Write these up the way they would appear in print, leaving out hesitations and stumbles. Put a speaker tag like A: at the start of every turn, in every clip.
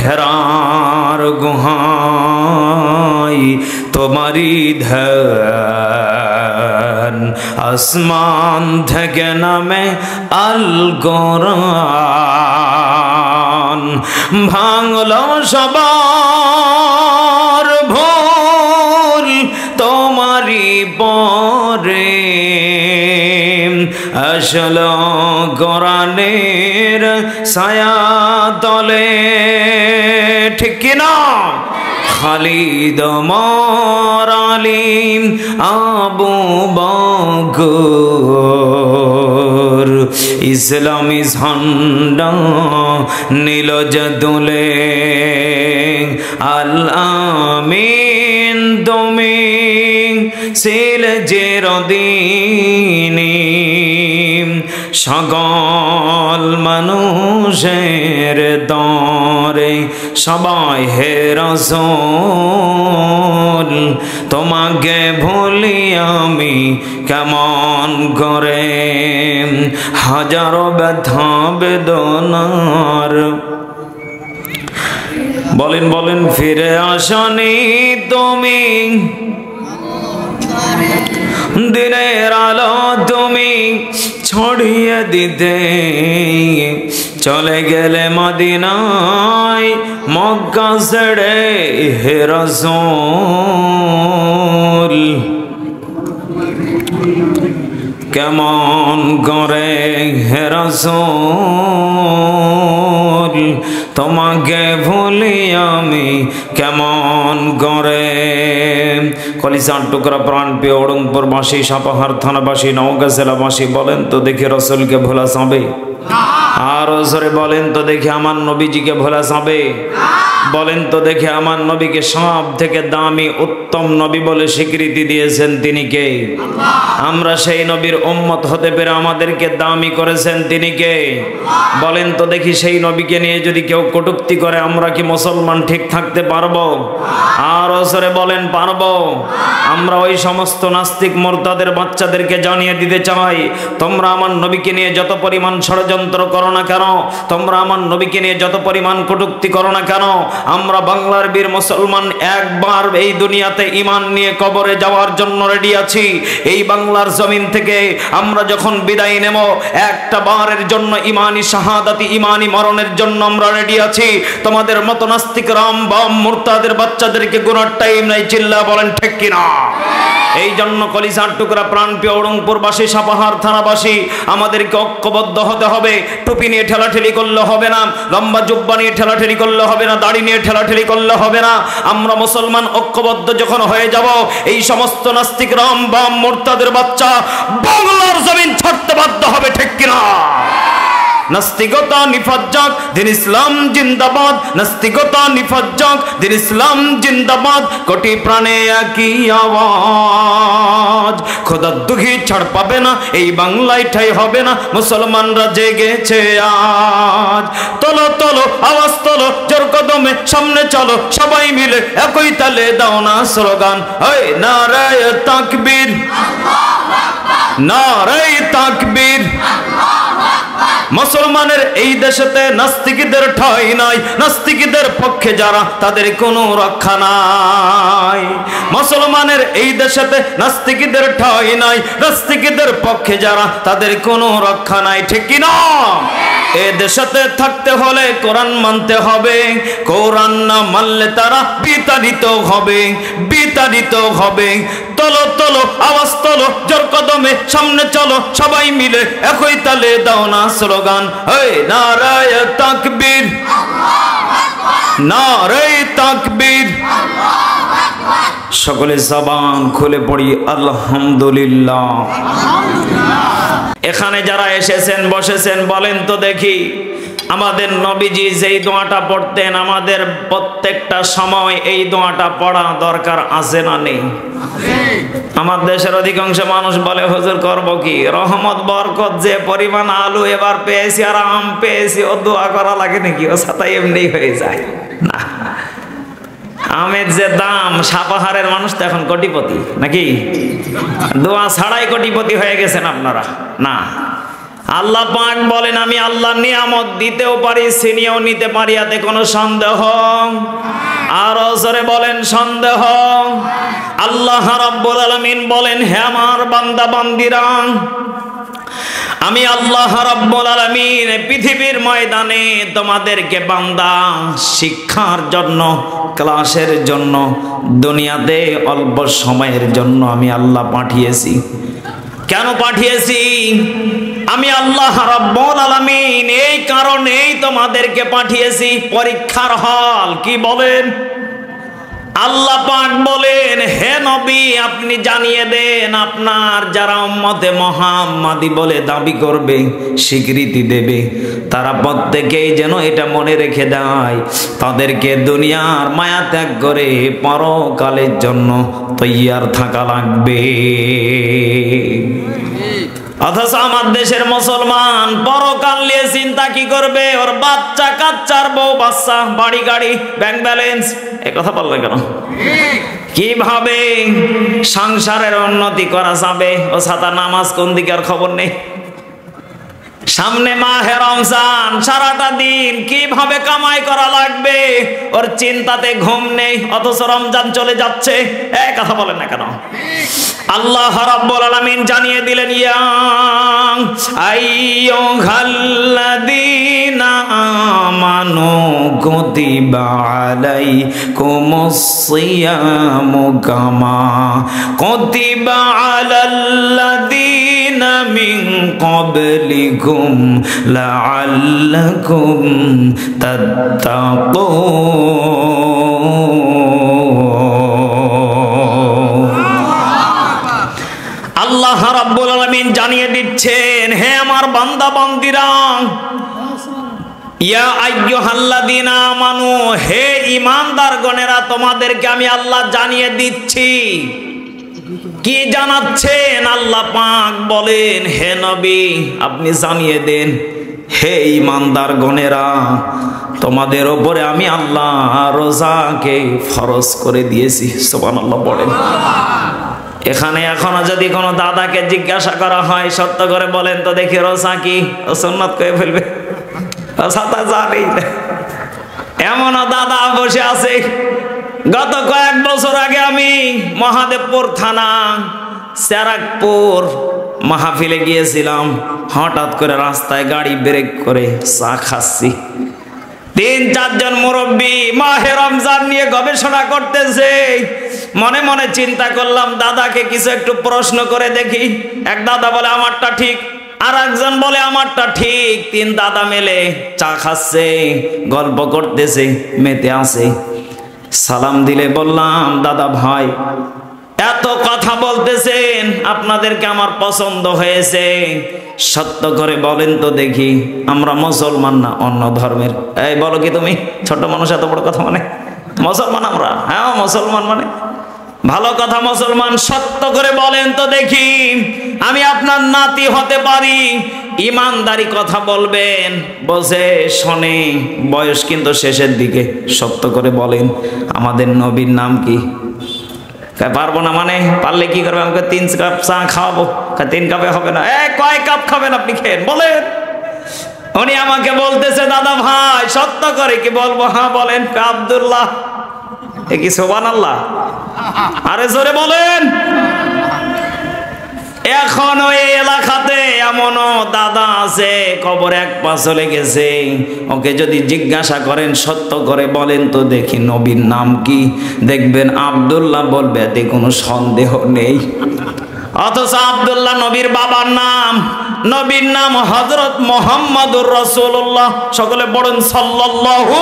A: হেরার গুহায় তোমারি ধ্যান, আসমান থেকে নামে আল কোরআন, ভাঙলো সবার ভুল তোমারি পরে, আসলো কোরআনের ছায়া তলে। ঠিক কিনা? খালিদ ওমর আলী আবু বকর ইসলামী ঝান্ডা নীল জদুলে, আল আমিন তুমি ছিল চিরদিনী, সকল মানুষের দরে সবাই হে রাসূল, তোমাকে ভুলি আমি কেমন করে, হাজারো ব্যথা বেদনার বলেন বলেন ফিরে আসনি তুমি, দিনের আলো তুমি ছড়িয়ে দিতে, চলে গেলে মদিনায় মক্কা ছেড়ে হে রাসূল, কেমন করে হে রাসূল, তোমাকে ভুলি আমি কেমন করে। কলিজার টুকরা প্রাণ প্রিয় ওড়ংপুরবাসী, সাপাহার থানাবাসী, নওগাঁ জেলাবাসী, বলেন তো দেখি রসুলকে ভোলা যাবে? আর জোরে বলেন তো দেখি আমার নবীজিকে ভোলা যাবে? বলেন তো দেখে আমার নবীকে সব থেকে দামি উত্তম নবী বলে স্বীকৃতি দিয়েছেন তিনি কে? আমরা সেই নবীর উম্মত হতে পেরে আমাদেরকে দামি করেছেন তিনি কে? বলেন তো দেখি সেই নবীকে নিয়ে যদি কেউ কটূক্তি করে আমরা কি মুসলমান ঠিক থাকতে পারবো? আর ওসরে বলেন পারবো? আমরা ওই সমস্ত নাস্তিক মুরতাদের বাচ্চাদেরকে জানিয়ে দিতে চাই, তোমরা আমার নবীকে নিয়ে যত পরিমাণ ষড়যন্ত্র করো না কেন, তোমরা আমার নবীকে নিয়ে যত পরিমাণ কটূক্তি করো না কেন, আমরা বাংলার বীর মুসলমান একবার এই দুনিয়াতে ঈমান নিয়ে কবরে যাওয়ার জন্য রেডি আছি। এই বাংলার জমিন থেকে আমরা যখন বিদায় নেব একটা বারের জন্য ঈমানি শাহাদাতি ঈমানি মরণের জন্য আমরা রেডি আছি। তোমাদের মত নাস্তিক রাম বাম মুরতাদের বাচ্চাদেরকে গুনার টাইম নাই, চিল্লা বলেন ঠিক কিনা? এই জন্য কলিজার টুকরা প্রাণপ্রিয় ওড়ংপুরবাসী, সাপাহার থানাবাসী, আমাদেরকে ঐক্যবদ্ধ হতে হবে। টুপি নিয়ে ঠেলাঠেলি করলে হবে না, লম্বা জুব্বা নিয়ে ঠেলাঠেলি করলে হবে না, দাড়ি নিয়ে ঠেলাঠেলি করলে হবে না। আমরা মুসলমান ঐক্যবদ্ধ যখন হয়ে যাব, এই সমস্ত নাস্তিক রাম বাম মুরতাদের বাচ্চা বাংলার জমিন ছাড়তে বাধ্য হবে, ঠিক কিনা? নাস্তিকতা নিফাজ্জাক, দিন ইসলাম জিন্দাবাদ। নাস্তিকতা নিফাজ্জাক, দিন ইসলাম জিন্দাবাদ। কোটি প্রাণে একই আওয়াজ, খোদার দুঃখী ছাড় পাবে না, এই বাংলায় ঠাই হবে না, মুসলমানরা জেগেছে আজ। তোলো তোলো আওয়াজ তোলো, জোর কদমে সামনে চলো, সবাই মিলে একই তালে দাও না স্লোগান, ওই নারায়ে তাকবীর, নারায়ে তাকবীর। মুসলমানের এই দেশেতে নাস্তিকদের ঠাঁই নাই, নাস্তিকদের পক্ষে যারা তাদের কোনো রক্ষা নাই। মুসলমানের এই দেশেতে নাস্তিকদের ঠাঁই নাই, নাস্তিকদের পক্ষে যারা তাদের কোনো রক্ষা নাই, ঠিক কি না? এ দেশেতে থাকতে হলে কোরআন মানতে হবে, কোরআন না মানলে তারা বিতাড়িত হবে, বিতাড়িত হবে। তোলো তোলো আওয়াজ তোলো, জোর কদমে সামনে চলো, সবাই মিলে একই তালে দাও না স্লোগান, এই নারায়ে তাকবীর, নারায়ে তাকবীর। সকলে জবান খুলে পড়ি আলহামদুলিল্লাহ। এখানে যারা এসেছেন বসেছেন, বলেন তো দেখি আমাদের নবীজি যেই দোয়াটা পড়তেন, আমাদের প্রত্যেকটা সময় এই দোয়াটা পড়া দরকার আছে না নেই? আমার দেশের অধিকাংশ মানুষ বলে হুজুর করব কি, রহমত বরকত যে পরিমাণ আলু এবার পেয়েছি আর আম পেয়েছি, ও দোয়া করা লাগে নাকি? ও সাথে এমনি হয়ে যায় না। আমের যে দাম, সাপাহারের মানুষ তো এখন কোটিপতি নাকি? দোয়া ছাড়াই কোটিপতি হয়ে গেছেন আপনারা? না, আল্লাহ পাক বলেন আমি আল্লাহ নিয়ামত দিতেও পারি, ছিনিয়েও নিতে পারি, এতে কোনো সন্দেহ? আর জোরে বলেন সন্দেহ? আল্লাহ রাব্বুল আলামিন বলেন হে আমার বান্দা বান্দিরা, আমি আল্লাহ রাব্বুল আলামিন পৃথিবীর ময়দানে তোমাদেরকে বান্দা শিক্ষার জন্য, ক্লাসের জন্য, দুনিয়াতে অল্প সময়ের জন্য আমি আল্লাহ পাঠিয়েছি। কেন পাঠিয়েছি? আমি আল্লাহ রাব্বুল আলামিন এই কারণেই তোমাদেরকে পাঠিয়েছি, পরীক্ষার হল। কি বলেন? আল্লাহ পাক বলেন হে নবী আপনি জানিয়ে দেন আপনার যারা উম্মতে মুহাম্মাদি বলে দাবি করবে, স্বীকৃতি দেবে, তারা প্রত্যেকেই যেন এটা মনে রেখে দেয় তাদেরকে দুনিয়ার মায়া ত্যাগ করে পরকালের জন্য তৈয়ার থাকা লাগবে। অথচ আমার দেশের মুসলমান পরকাল নিয়ে চিন্তা কি করবে? ওর বাচ্চা কাচ্চার বউ বাচ্চা, বাড়ি গাড়ি, ব্যাংক ব্যালেন্স, এ কথা বলবে কেন? কিভাবে সংসারের উন্নতি করা যাবে? ও ছাতা নামাজ কোন দিকে আর খবর নেই। সামনে মাহে রমজান, সারাটা দিন কিভাবে কামাই করা লাগবে ওর চিন্তাতে ঘুম নেই, অথচ রমজান চলে যাচ্ছে। এই কথা বলেন না কেন? আল্লাহ রাব্বুল আলামিন জানিয়ে দিলেন ইয়া আইয়ুহাল্লাযীনা আমানু কুতিবা আলাইকুমুস সিয়ামু কামা কুতিবা আলাল্লাযীনা মিন ক্বাবলিকুম লাআল্লাকুম তাত্তাকুন। আল্লাহ রাব্বুল আলামিন জানিয়ে দিচ্ছেন হে আমার বান্দা বান্দিরা, ইয়া আইয়ুহাল্লাযীনা আমানু, হে ঈমানদারগণেরা তোমাদেরকে আমি আল্লাহ জানিয়ে দিচ্ছি। কি জানাচ্ছেন? আল্লাহ পাক বলেন হে নবী আপনি জানিয়ে দেন হে ঈমানদারগণেরা তোমাদের উপরে আমি আল্লাহ রোজাকে ফরজ করে দিয়েছি। সুবহানাল্লাহ বলেন। এখানে এখনো যদি কোনো দাদাকে জিজ্ঞাসা করা হয় সত্য করে বলেন তো দেখি রোজা কি, ও সুন্নাত করে ফেলবে, রোজাটা জানেই না। এমনও দাদা বসে আছে। গত কয়েক বছর আগে আমি মহাদেবপুর থানা চেরাকপুর মাহফিলে গিয়েছিলাম। হঠাৎ করে রাস্তায় গাড়ি ব্রেক করে চা খাচ্ছি, ৩-৪ জন মুরব্বী মাহে রমজান নিয়ে গবেষণা করতেছে। মনে মনে চিন্তা করলাম দাদাকে কিছু একটু প্রশ্ন করে দেখি। এক দাদা বলে আমারটা ঠিক, আর একজন বলে আমারটা ঠিক। 3 দাদা মিলে চা খাচ্ছে, গল্প করতেছে, মেতে আছে। সালাম দিলে বললাম দাদা ভাই এত কথা বলতেছেন, আপনাদেরকে আমার পছন্দ হয়েছে, সত্য করে বলেন তো দেখি আমরা মুসলমান না অন্য ধর্মের? এই বলো কি তুমি? ছোট মানুষ এত বড় কথা মানে? মুসলমান আমরা, হ্যাঁ মুসলমান মানে ভালো কথা মুসলমান। সত্য করে বলেন তো দেখি আমি আপনার নাতি হতে পারি, ইমানদারি কথা বলবেন। বসে শোনে, বয়স কিন্তু শেষের দিকে। সত্য করে বলেন আমাদের নবীর নাম কি? পারবো না মানে? পারলে কি করবে? আমাকে 3 কাপ চা খাওয়াবো। 3 কাপে হবে না। কয় কাপ খাবেন আপনি? খেন বলেন। উনি আমাকে বলতেছে দাদা ভাই সত্য করে কি বলবো? হ্যাঁ বলেন। আব্দুল্লাহ। এ কি সুবহানাল্লাহ? আরে জোরে বলেন। এখন ওই এলাকাতে এমনও দাদা আছে কবর এক পা চলে গেছে, ওকে যদি জিজ্ঞাসা করেন সত্য করে বলেন তো দেখি নবীর নাম কি, দেখবেন আব্দুল্লাহ বলবে, এতে কোনো সন্দেহ নেই। অথচ আব্দুল্লাহ নবীর বাবার নাম, নবীর নাম হযরত মুহাম্মদুর রাসূলুল্লাহ। সকলে পড়ুন সাল্লাল্লাহু।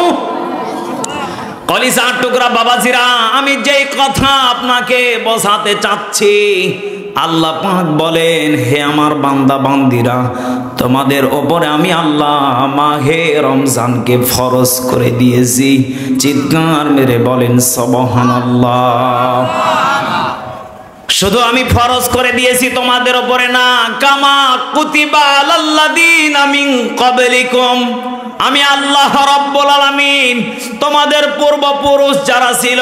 A: কলিজার টুকরা বাবাজিরা, আমি যেই কথা আপনাকে বোঝাতে চাচ্ছি, আল্লাহ পাক বলেন হে আমার বান্দা বান্দিরা তোমাদের ওপরে আমি আল্লাহ মাহে রমজানকে ফরজ করে দিয়েছি। চিৎকার মেরে বলেন সুবহানাল্লাহ। শুধু আমি ফরজ করে দিয়েছি তোমাদের উপরে না, কামা কুতিবা আলাল্লাযীনা মিন ক্বাবলিকুম, আমি আল্লাহ রাব্বুল আলামিন তোমাদের পূর্বপুরুষ যারা ছিল,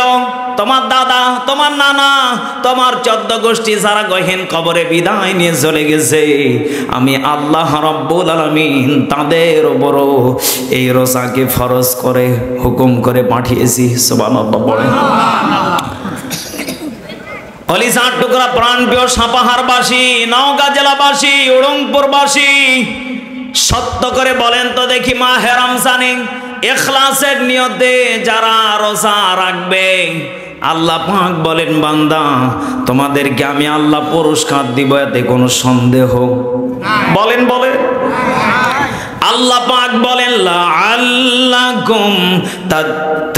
A: তোমার দাদা, তোমার নানা, তোমার 14 গোষ্ঠী যারা গহীন কবরে বিদায় নিয়ে চলে গেছে, আমি আল্লাহ রাব্বুল আলামিন তাদের উপর এই রোজাকে ফরজ করে হুকুম করে পাঠিয়েছি। সুবহানাল্লাহ বলেন। কলিজার টুকরা প্রাণপ্রিয় সাপাহারবাসী, নওগাঁ জেলাবাসী, উড়ংপুরবাসী, সত্য করে বলেন তো দেখি, মাহে রমজানে ইখলাসের নিয়তে যারা রোজা রাখবে, আল্লাহ পাক বলেন বান্দা তোমাদেরকে আমি আল্লাহ পুরস্কার দিব, এতে কোনো সন্দেহ? বলেন বলেন। আল্লাহ পাক বলেন লাআল্লাকুম তাত্তাকুন,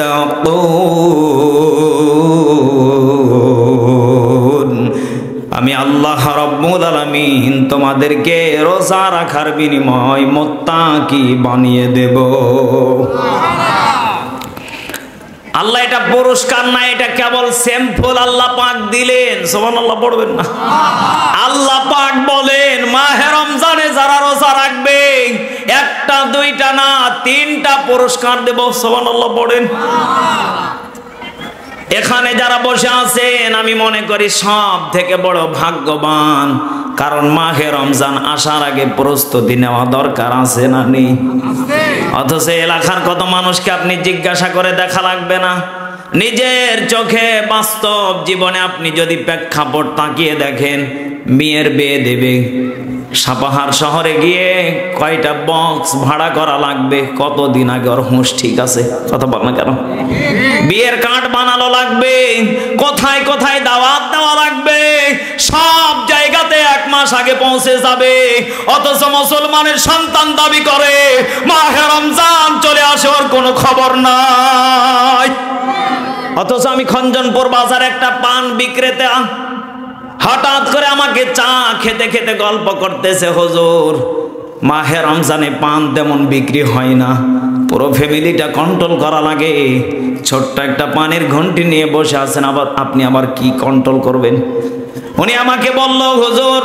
A: আমি আল্লাহ রাব্বুল আলামিন তোমাদেরকে রোজা রাখার বিনিময় মুত্তাকি বানিয়ে দেব। আল্লাহ এটা পুরস্কার না, এটা কেবল স্যাম্পল আল্লাহ পাক দিলেন। সুবহানাল্লাহ পড়বেন না? আল্লাহ পাক বলেন মাহে রমজানে যারা রোজা রাখবে, একটা দুইটা না 3টা পুরস্কার দেব। সুবহানাল্লাহ পড়েন। এখানে যারা বসে আছেন আমি মনে করি সব থেকে বড় ভাগ্যবান, কারণ মাহে রমজান আসার আগে প্রস্তুতি নেওয়া দরকার আছে না নেই? অথচ এলাকার কত মানুষকে আপনি জিজ্ঞাসা করে দেখা লাগবে না, নিজের চোখে বাস্তব জীবনে আপনি যদি প্রেক্ষাপট তাকিয়ে দেখেন, মেয়ের বিয়ে দেবে, সাপাহার শহরে গিয়ে কয়টা বক্স ভাড়া করা লাগবে, কতদিন আগে ওর হুঁশ ঠিক আছে? কথা বল না কেন? বিয়ের কার্ড বানানো লাগবে, কোথায় কোথায় দাওয়াত দেওয়া লাগবে, সব জায়গাতে 1 মাস আগে পৌঁছে যাবে। অথচ মুসলমানের সন্তান দাবি করে মাহে রমজান চলে আসে, ওর কোনো খবর নাই। অথচ আমি খঞ্জনপুর বাজার একটা পান বিক্রেতা, হঠাৎ করে আমাকে চা খেতে খেতে গল্প করতেছে, হুজুর মাহে রমজানে পান তেমন বিক্রি হয় না, পুরো ফ্যামিলিটা কন্ট্রোল করা লাগে, ছোট্ট একটা পানের ঘন্টি নিয়ে বসে আছেন, আবার আপনি আবার কি কন্ট্রোল করবেন? উনি আমাকে বলল, হুজুর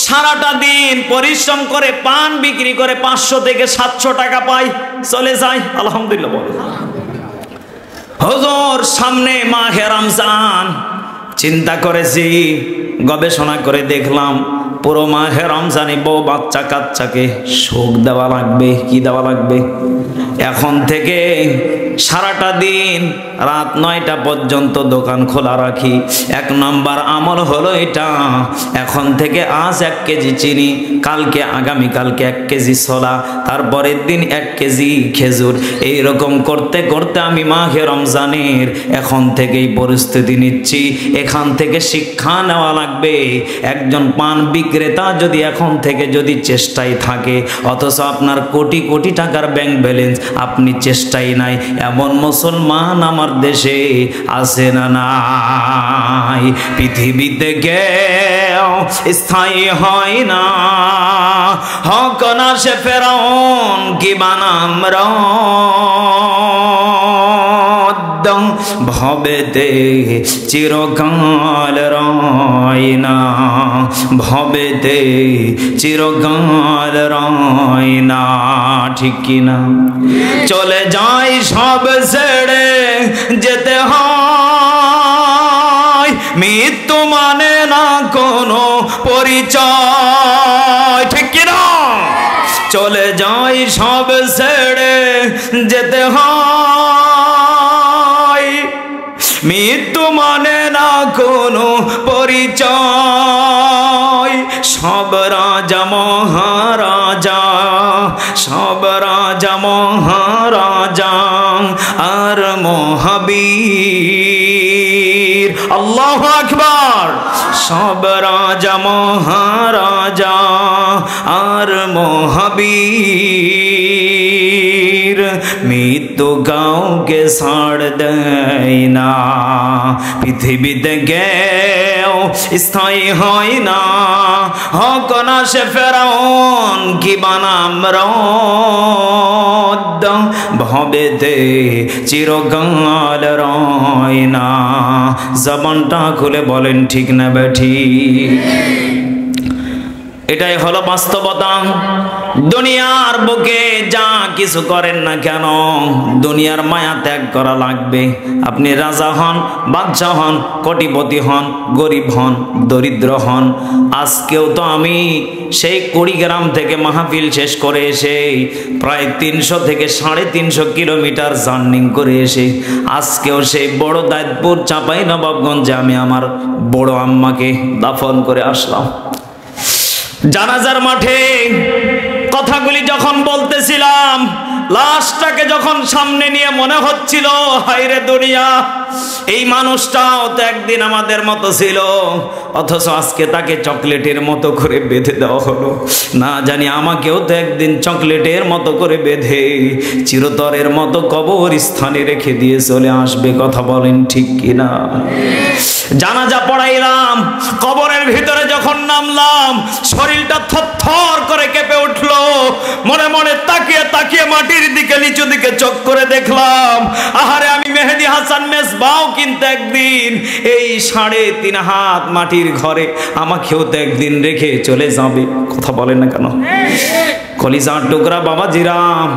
A: সারাটা দিন পরিশ্রম করে পান বিক্রি করে 500 থেকে 700 টাকা পাই, চলে যায়। আলহামদুলিল্লাহ বলে। হুজুর সামনে মাহে রমজান, চিন্তা করেছি, গবেষণা করে দেখলাম পুরো মাহে রমজানে বউ বাচ্চা কাচ্চাকে সুখ দেওয়া লাগবে। কি দেওয়া লাগবে? এখন থেকে সারাটা দিন রাত 9টা পর্যন্ত দোকান খোলা রাখি। 1 নম্বর আমল হলো এটা, এখন থেকে আজ 1 কেজি চিনি, কালকে আগামীকালকে 1 কেজি ছোলা, তারপরের দিন 1 কেজি খেজুর। এইরকম করতে করতে আমি মাহে রমজানের এখন থেকেই প্রস্তুতি নিচ্ছি। এখান থেকে শিক্ষা নেওয়া লাগবে, একজন পান বিক্রেতা যদি এখন থেকে যদি চেষ্টায় থাকে, অথচ আপনার কোটি কোটি টাকার ব্যাংক ব্যালেন্স, আপনি চেষ্টাই নাই, এমন মুসলমান আমার দেশে আছে না নাই? পৃথিবীতে কেউ স্থায়ী হয় না, হক না সে ফেরাউন কি বানাম ভবেতে চিরকাল রয় না, ভবেতে চিরকাল রয় না। ঠিক কিনা? চলে যাই সব ছেড়ে যেতে হয়, মৃত্যু মানে না কোনো পরিচয়। ঠিক কিনা? চলে যাই সব ছেড়ে যেতে হয়, মৃত্যু মানে না কোনো পরিচয়। সব রাজা মহারাজা, সব রাজা মহারাজা আর মহাবীর, আল্লাহু আকবার। সব রাজা মহারাজা আর মহাবীর, মৃত্যু কাউকে ছাড় দেয় না। পৃথিবীতে কেউ স্থায়ী হয় না, হক না সে ফেরাউন কি বানাম রদ, ভবেতে চিরকাল রয় না। জবানটা খুলে বলেন ঠিক না বেঠি? এটাই হলো বাস্তবতা। দুনিয়ার বুকে যা কিছু করেন না কেন, দুনিয়ার মায়া ত্যাগ করা লাগবে। আপনি রাজা হন, বাদশা হন, কোটিপতি হন, গরিব হন, দরিদ্র হন। আজকেও তো আমি সেই কুড়িগ্রাম থেকে মাহফিল শেষ করে এসে প্রায় 300 থেকে 350 কিলোমিটার জার্নিং করে এসে আজকেও সেই বড় দায়িত্বপুর চাঁপাইনবাবগঞ্জে আমি আমার বড় আম্মাকে দাফন করে আসলাম। জানাজার মাঠে কথাগুলি যখন বলতেছিলাম, লাশটাকে যখন সামনে নিয়ে মনে হচ্ছিল, হায়রে দুনিয়া, এই মানুষটাও তো একদিন আমাদের মতো ছিল, অথচ আজকে তাকে চকলেটের মতো করে বেঁধে দেওয়া হলো। না জানি আমাকেও তো একদিন চকলেটের মতো করে বেঁধে চিরতরের মতো কবর স্থানে রেখে দিয়ে চলে আসবে। কথা বলেন ঠিক কিনা? জানাজা পড়াইলাম, কবরের ভিতরে যখন নামলাম, শরীরটা থরথর করে কেঁপে উঠলো। মনে মনে তাকিয়ে তাকিয়ে মাটির দিকে, নিচু দিকে চোখ করে দেখলাম, আহারে আমি মেহেদি হাসান মেজবাও কিন্তু একদিন এই 3.5 হাত মাটির ঘরে আমাকেও তো একদিন রেখে চলে যাবে। কথা বলেন না কেন? কলিজার টুকরা বাবাজিরাম,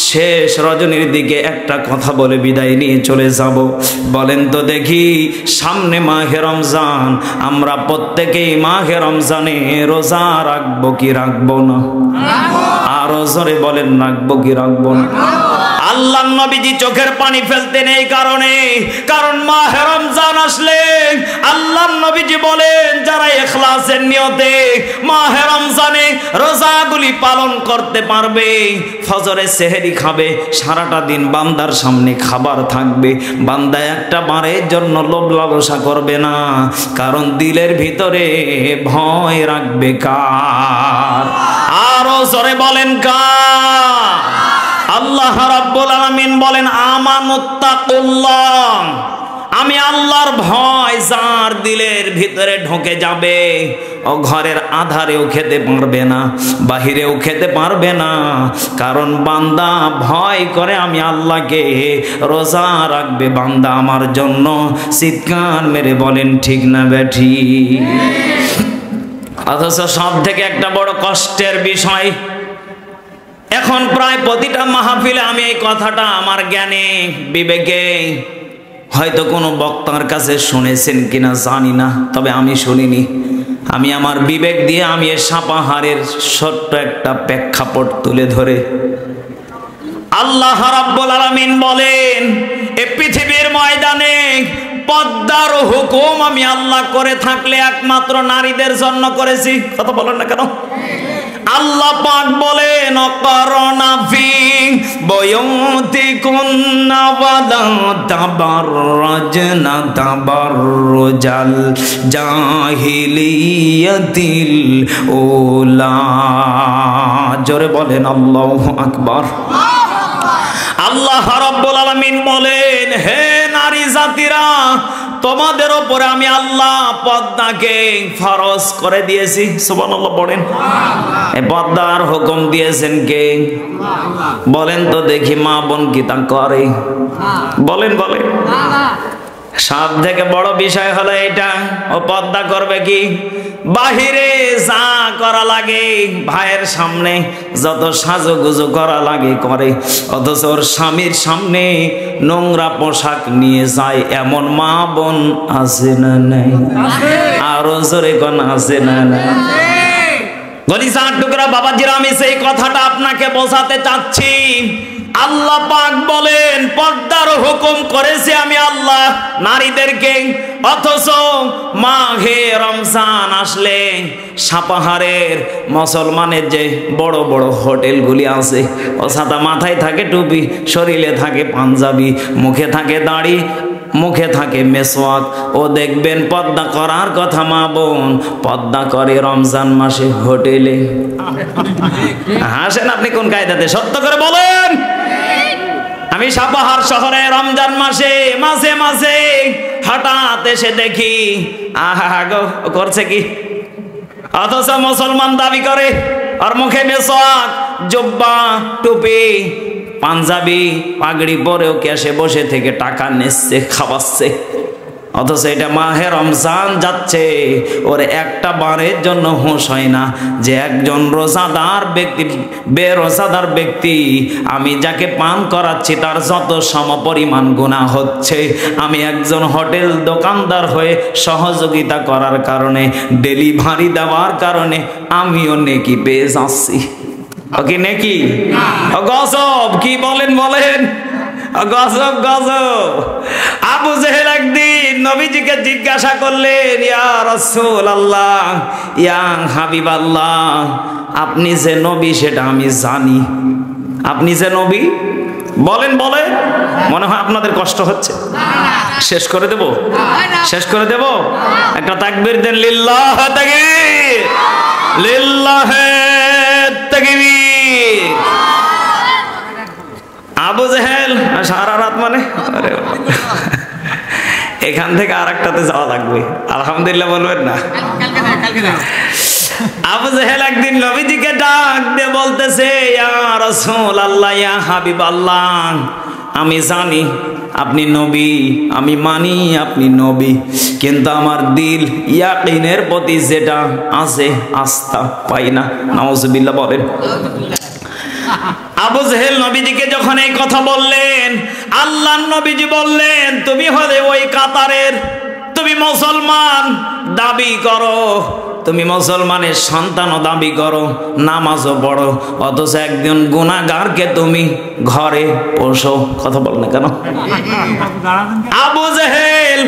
A: শেষ রজনীর দিকে একটা কথা বলে বিদায় নিয়ে চলে যাব। বলেন তো দেখি, সামনে মাহে রমজান, আমরা প্রত্যেকেই মাহে রমজানে রোজা রাখবো কি রাখবো না? আরো জোরে বলেন, রাখবো কি রাখবো না? আল্লাহর নবীজি চোখের পানি ফেলতেন এই কারণে, কারণ মাহে রমজান আসলে আল্লাহর নবীজি বলেন, যারা ইখলাসের নিয়তে মাহে রমজানে রোজাগুলি পালন করতে পারবে, ফজরে সেহরি খাবে, সারাটা দিন বান্দার সামনে খাবার থাকবে, বান্দা একটা বারের জন্য লোভ লালসা করবে না, কারণ দিলের ভিতরে ভয় রাখবে কার? আরো জোরে বলেন কার? আল্লাহ রাব্বুল আলামিন বলেন, আমানুত্তাকুল্লাহ, আমি আল্লাহর ভয় যার দিলের ভিতরে ঢুকে যাবে, ও ঘরের আধারেও খেতে পারবে না, বাহিরেও খেতে পারবে না, কারণ বান্দা ভয় করে আমি আল্লাহকে, রোজা রাখবে বান্দা আমার জন্য। চিৎকার মেরে বলেন ঠিক না বেঠি? অথচ সব থেকে একটা বড় কষ্টের বিষয়, এখন প্রায় প্রতিটা মাহফিলে আমি এই কথাটা আমার জ্ঞানে বিবেকে, হয়তো কোনো বক্তার কাছে শুনেছেন কিনা জানি না, তবে আমি শুনিনি। আমি আমার বিবেক দিয়ে আমি এই সাপাহারের ছোট্ট একটা প্রেক্ষাপট তুলে ধরে, আল্লাহ রাব্বুল আলামিন বলেন, এই পৃথিবীর ময়দানে পর্দার হুকুম আমি আল্লাহ করে থাকলে একমাত্র নারীদের জন্য করেছি। কথা বলেন না কেন? আল্লাহ পাক বলেন, অকরনা ফি বুয়ুতিকুন্না ওয়ালা তাবাররাজনা তাবাররুজাল জাহিলিয়াতিল উলা। জোরে বলেন আল্লাহু আকবার। আল্লাহ রাব্বুল আলামিন বলেন, হে নারী জাতিরা, তোমাদের উপরে আমি আল্লাহ পর্দাকে ফরজ করে দিয়েছি। সুবহানাল্লাহ বলেন। এই পর্দার হুকুম দিয়েছেন কে? বলেন তো দেখি, মা বোন কি তা করে? বলেন বলেন। সব থেকে বড় বিষয় হলো এটা, ও পর্দা করবে কি? বাহিরে যা করা লাগে, ভাইয়ের সামনে যত সাজুগুজু করা লাগে করে, অথচ ওর স্বামীর সামনে নোংরা পোশাক নিয়ে যায় এমন মা বোন আছে না নাই? আরো জোরে কোন আছে না নাই? গলিসার টুকরা বাবাজিরা, আমি সেই কথাটা আপনাকে বোঝাতে চাচ্ছি। আল্লাহ পাক বলেন, পর্দার হুকুম করেছে আমি আল্লাহ নারীদেরকে, অথচ মাঘে রমজান আসলে সাপাহারের মুসলমানের যে বড় বড় হোটেলগুলি আছে, ও সাদা মাথায় থাকে টুপি, শরীরে থাকে পাঞ্জাবি, মুখে থাকে দাড়ি, মুখে থাকে মেসওয়াক, ও দেখবেন পর্দা করার কথা মা বোন পর্দা করে রমজান মাসে হোটেলে। হাসেন আপনি কোন কায়দাতে? সত্য করে বলেন। আমি সাপাহার শহরে রমজান মাসে মাঝে মাঝে হঠাৎ এসে দেখি, আহা গো করছে কি, অথচ মুসলমান দাবি করে, আর মুখে মেসওয়াক, জুব্বা, টুপি, পাঞ্জাবি, পাগড়ি পরেও ক্যাশে বসে থেকে টাকা নিচ্ছে, খাওয়াচ্ছে। অথচ এটা মাহে রমজান যাচ্ছে, ওর একটা বারের জন্য হুঁশ হয় না যে একজন রোজাদার ব্যক্তি, বেরোজাদার ব্যক্তি, আমি যাকে পান করাচ্ছি তার যত সমপরিমাণ গুনাহ হচ্ছে, আমি একজন হোটেল দোকানদার হয়ে সহযোগিতা করার কারণে, ডেলিভারি দেওয়ার কারণে আমিও নেকি পেয়ে যাচ্ছি। ওকে নেকি? গজব! কি বলেন বলেন? গজব গজব। আবু জেহেল একদিন নবীজিকে জিজ্ঞাসা করলেন, ইয়া রাসূলুল্লাহ, ইয়া হাবিবাল্লাহ, আপনি যে নবী সেটা আমি জানি, আপনি যে নবী বলেন বলেন। মনে হয় আপনাদের কষ্ট হচ্ছে। শেষ করে দেব, শেষ করে দেব। একটা তাকবীর দেন, লিল্লাহ তাকবীর, লিল্লাহ তাকবীর। আবু জেহেল সারা রাত মানে এখান থেকে আর একটাতে যাওয়া লাগবে, আলহামদুলিল্লাহ বলবেন না? আবু জেহেল একদিন নবীজিকে ডাক দিয়ে বলতেছে, ইয়া রাসূলুল্লাহ, ইয়া হাবিবাল্লাহ, আমি জানি আপনি নবী, আমি মানি আপনি নবী, কিন্তু আমার দিল ইয়াকিনের প্রতি যেটা আছে আস্থা পাই না। নাউজুবিল্লাহ বলেন। আবু জেহেল নবীজিকে যখন এই কথা বললেন, আল্লাহর নবীজি বললেন, তুমি হলে ওই কাতারের, তুমি মুসলমান দাবি করো, তুমি মুসলমানের সন্তানও দাবি করো, নামাজও পড়ো, অথচ একজন গুনাহগারকে তুমি ঘরে পোষো। কথা বল না কেন? আবু জেহেল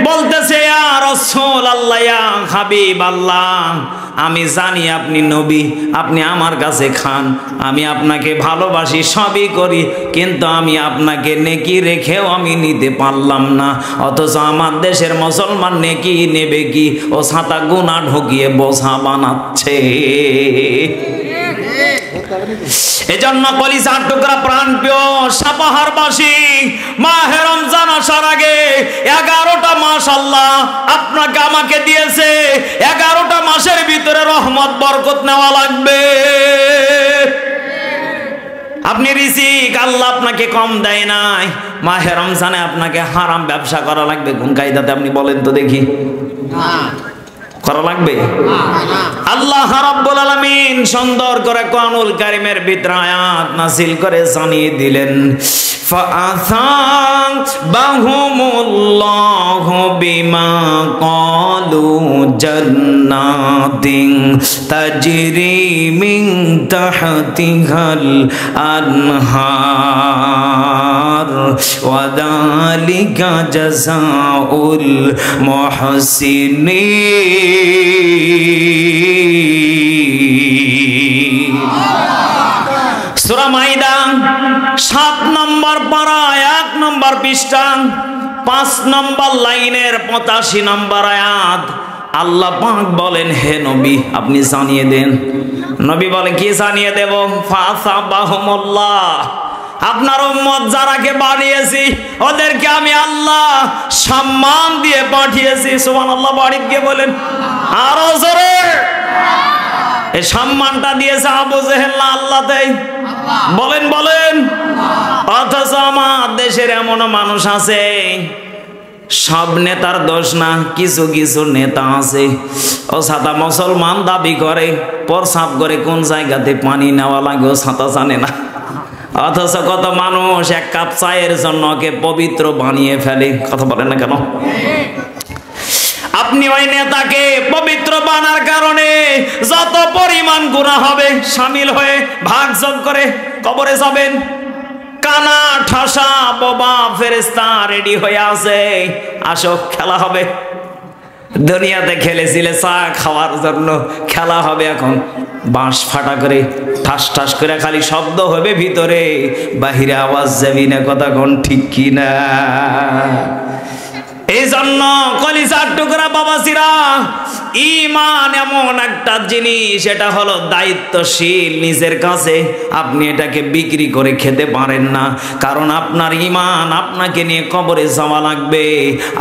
A: বলতেছে, ইয়া রাসূলুল্লাহ, ইয়া হাবিবাল্লাহ, আমি জানি আপনি নবী, আপনি আমার কাছে খান, আমি আপনাকে ভালোবাসি, সবই করি, কিন্তু আমি আপনাকে নেকি রেখেও আমি নিতে পারলাম না। অথচ আমার দেশের মুসলমান নেকি নেবে কি? ও ছাতা গুনাহ ঢুকিয়ে বোঝা বানাচ্ছে। এজন্য কলিজার টুকরা প্রাণপ্রিয় সাপাহারবাসী, মাহে রমজান আসার আগে 11টা মাস আল্লাহ আপনাকে আমাকে দিয়েছে। 11টা মাসের ভিতরে রহমত বরকত নেওয়া লাগবে। আপনি রিজিক আল্লাহ আপনাকে কম দেয় নাই, মাহে রমজানে আপনাকে হারাম ব্যবসা করা লাগবে। কোন কায়দাতে আপনি বলেন তো দেখি? করা লাগবে। আল্লাহ রাব্বুল আলামিন সুন্দর করে কোরআনুল কারীমের ভিতরে আয়াত নাযিল করে জানিয়ে দিলেন, ফাআসাবাহুমুল্লাহু বিমা ক্বালু জান্নাতিন তাজরি মিন তাহতিহাল আনহার ওয়া যালিকা জাযাউল মুহসিনিন। সূরা মাইদা 7 নম্বর পারা 1 নম্বর পৃষ্ঠা 5 নম্বর লাইনের 85 নম্বর আয়াত। আল্লাহ পাক বলেন, হে নবী আপনি জানিয়ে দেন। নবী বলেন, কি জানিয়ে দেব? ফাসাবাহুমুল্লাহ, আপনার উম্মত যারাকে বানিয়েছি ওদেরকে আমি আল্লাহ সম্মান দিয়ে পাঠিয়েছি। সুবহানাল্লাহ। বাড়িতে গিয়ে বলেন আরো জোরে। এই সম্মানটা দিয়েছে আবু জেহেল না আল্লাহ দেয়? বলেন বলেন। অথচ আমার দেশের এমন মানুষ আছে, সব নেতার দোষ না, কিছু কিছু নেতা আছে ও সাদা মুসলমান দাবি করে, প্রসাব করে কোন জায়গাতে পানি নেওয়া লাগে ও ছাতা জানে না। অথচ কত মানুষ এক কাপ চায়ের জন্য ওকে পবিত্র বানিয়ে ফেলে। কথা বলেন না কেন? আপনি ওই নেতাকে পবিত্র বানার কারণে যত পরিমাণ গুনাহ হবে শামিল হয়ে ভাগযোগ করে কবরে যাবেন। কানা ঠাসা বোবা ফেরেশতা রেডি হয়ে আছে, আসো খেলা হবে। দুনিয়াতে খেলেছিলে চা খাওয়ার জন্য, খেলা হবে এখন বাঁশ ফাটা করে, ঠাস ঠাস করে খালি শব্দ হবে ভিতরে, বাহিরে আওয়াজ যাবি না। কথা কোন ঠিক কি না? এই জন্য কলিজার টুকরা বাবাজিরা, ঈমান এমন একটা জিনিস, এটা হলো দায়িত্বশীল নিজের কাছে। আপনি এটাকে বিক্রি করে খেতে পারেন না, কারণ আপনার ঈমান আপনাকে নিয়ে কবরে যাওয়া লাগবে।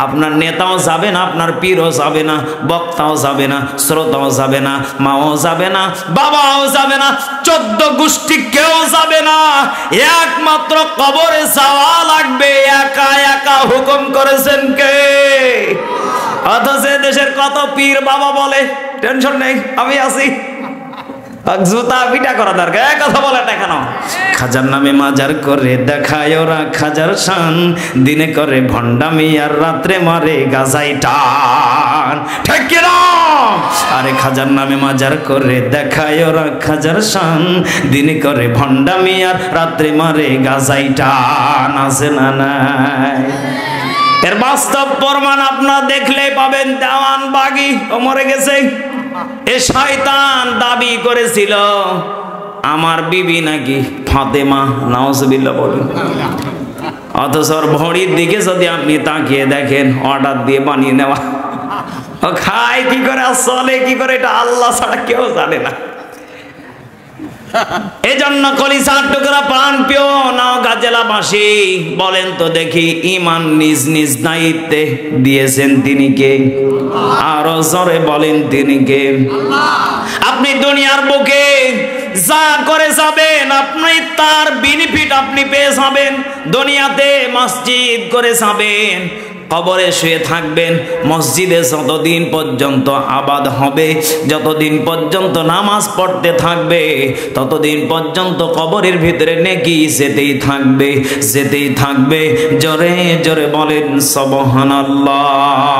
A: আপনার নেতাও যাবে না, আপনার পীরও যাবে না, বক্তাও যাবে না, শ্রোতাও যাবে না, মাও যাবে না, বাবাও যাবে না, 14 গোষ্ঠী কেউ যাবে না। একমাত্র কবরে যাওয়া লাগবে। একা একা হুকুম করেছেন কে? অথচ দেশের কত পীর বাবা বলে টেনশন নেই, আমি আছি, জুতা পিটা করা দরকার, কথা বলে না কেন? খাজার নামে মাজার করে দেখায় ওরা খাজার শান, দিনে করে ভণ্ডামি আর রাত্রে মারে গাজাই টান, ঠিক কি না? আরে খাজার নামে মাজার করে দেখায় ওরা খাজার শান, দিনে করে ভণ্ডামি আর রাত্রে মারে গাজাই টান, আছে না নাই? এর বাস্তব প্রমাণ আপনারা দেখলেই পাবেন। দেওয়ান বাগি ও মরে গেছে। এ শয়তান দাবি করেছিল আমার বিবি নাকি ফাতেমা, নাউজুবিল্লাহ বলেন। অথচ ওর ভরির দিকে যদি আপনি তাকিয়ে দেখেন, অর্ডার দিয়ে বানিয়ে নেওয়া। ও খায় কি করে আর চলে কি করে এটা আল্লাহ ছাড়া কেউ জানে না। এজন্য কলিজার টুকরা প্রাণ প্রিয় নওগাঁ জেলাবাসী, বলেন তো দেখি, ঈমান নিজ নিজ দায়িত্বে দিয়েছেন তিনি কে? আরো জোরে বলেন তিনি কে? আপনি দুনিয়ার বুকে যা করে যাবেন, আপনি তার বেনিফিট আপনি পেয়ে যাবেন। দুনিয়াতে মসজিদ করে যাবেন, কবরে শুয়ে থাকবেন, মসজিদে যতদিন পর্যন্ত আবাদ হবে, যতদিন পর্যন্ত নামাজ পড়তে থাকবে, ততদিন পর্যন্ত কবরের ভিতরে নেকি যেতেই থাকবে, যেতেই থাকবে। জোরে জোরে বলেন সুবহানাল্লাহ।